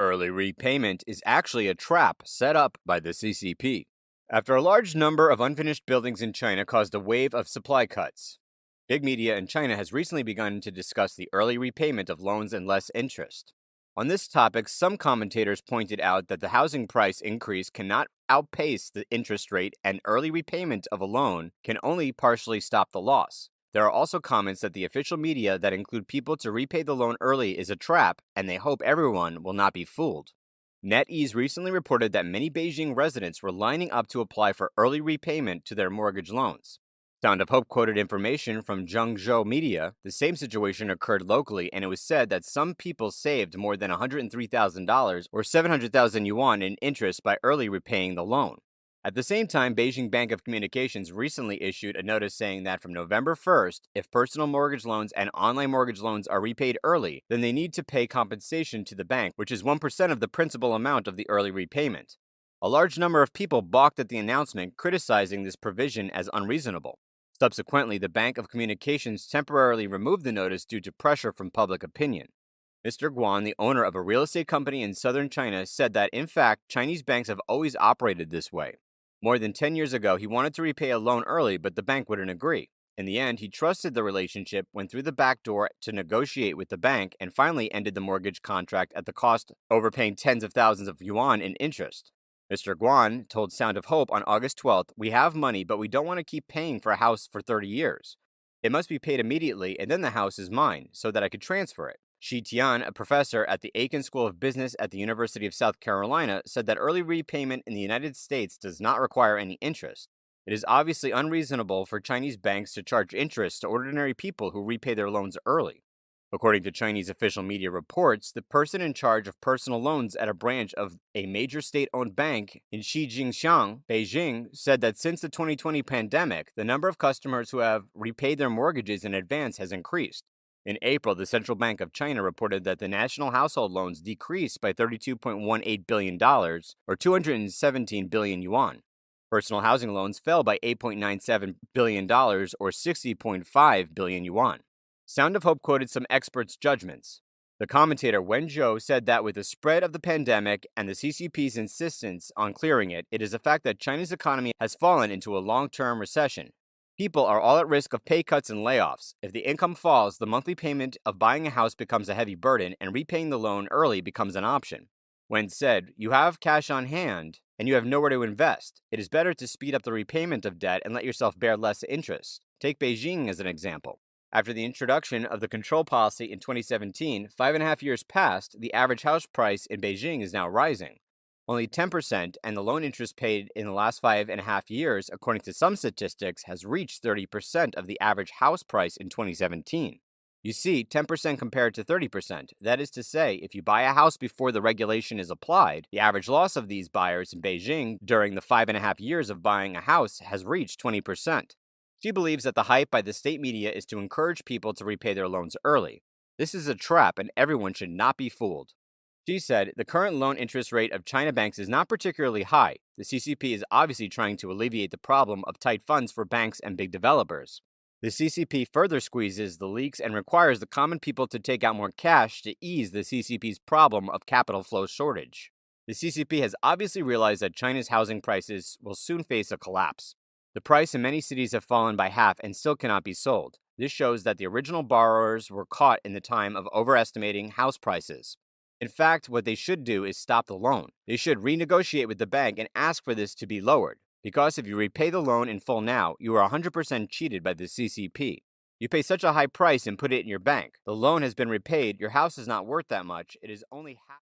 Early repayment is actually a trap set up by the CCP. After a large number of unfinished buildings in China caused a wave of supply cuts, big media in China has recently begun to discuss the early repayment of loans and less interest. On this topic, some commentators pointed out that the housing price increase cannot outpace the interest rate, and early repayment of a loan can only partially stop the loss. There are also comments that the official media that include people to repay the loan early is a trap, and they hope everyone will not be fooled. NetEase recently reported that many Beijing residents were lining up to apply for early repayment to their mortgage loans. Sound of Hope quoted information from Zhengzhou Media. The same situation occurred locally, and it was said that some people saved more than $103,000 or 700,000 yuan in interest by early repaying the loan. At the same time, Beijing Bank of Communications recently issued a notice saying that from November 1st, if personal mortgage loans and online mortgage loans are repaid early, then they need to pay compensation to the bank, which is 1% of the principal amount of the early repayment. A large number of people balked at the announcement, criticizing this provision as unreasonable. Subsequently, the Bank of Communications temporarily removed the notice due to pressure from public opinion. Mr. Guan, the owner of a real estate company in southern China, said that, in fact, Chinese banks have always operated this way. More than 10 years ago, he wanted to repay a loan early, but the bank wouldn't agree. In the end, he trusted the relationship, went through the back door to negotiate with the bank, and finally ended the mortgage contract at the cost, overpaying tens of thousands of yuan in interest. Mr. Guan told Sound of Hope on August 12th, "We have money, but we don't want to keep paying for a house for 30 years. It must be paid immediately, and then the house is mine, so that I could transfer it." Shi Tian, a professor at the Aiken School of Business at the University of South Carolina, said that early repayment in the United States does not require any interest. It is obviously unreasonable for Chinese banks to charge interest to ordinary people who repay their loans early. According to Chinese official media reports, the person in charge of personal loans at a branch of a major state-owned bank in Xijingshan, Beijing, said that since the 2020 pandemic, the number of customers who have repaid their mortgages in advance has increased. In April, the Central Bank of China reported that the national household loans decreased by $32.18 billion, or 217 billion yuan. Personal housing loans fell by $8.97 billion, or 60.5 billion yuan. Sound of Hope quoted some experts' judgments. The commentator Wen Zhou said that with the spread of the pandemic and the CCP's insistence on clearing it, it is a fact that China's economy has fallen into a long-term recession. People are all at risk of pay cuts and layoffs. If the income falls, the monthly payment of buying a house becomes a heavy burden, and repaying the loan early becomes an option. Wen said, "You have cash on hand, and you have nowhere to invest. It is better to speed up the repayment of debt and let yourself bear less interest. Take Beijing as an example. After the introduction of the control policy in 2017, 5.5 years passed, the average house price in Beijing is now rising. Only 10%, and the loan interest paid in the last 5.5 years, according to some statistics, has reached 30% of the average house price in 2017. You see, 10% compared to 30%. That is to say, if you buy a house before the regulation is applied, the average loss of these buyers in Beijing during the 5.5 years of buying a house has reached 20%. She believes that the hype by the state media is to encourage people to repay their loans early. This is a trap, and everyone should not be fooled. She said, "The current loan interest rate of China banks is not particularly high. The CCP is obviously trying to alleviate the problem of tight funds for banks and big developers. The CCP further squeezes the leaks and requires the common people to take out more cash to ease the CCP's problem of capital flow shortage. The CCP has obviously realized that China's housing prices will soon face a collapse. The price in many cities have fallen by half and still cannot be sold. This shows that the original borrowers were caught in the time of overestimating house prices. In fact, what they should do is stop the loan. They should renegotiate with the bank and ask for this to be lowered. Because if you repay the loan in full now, you are 100% cheated by the CCP. You pay such a high price and put it in your bank. The loan has been repaid, your house is not worth that much, it is only half."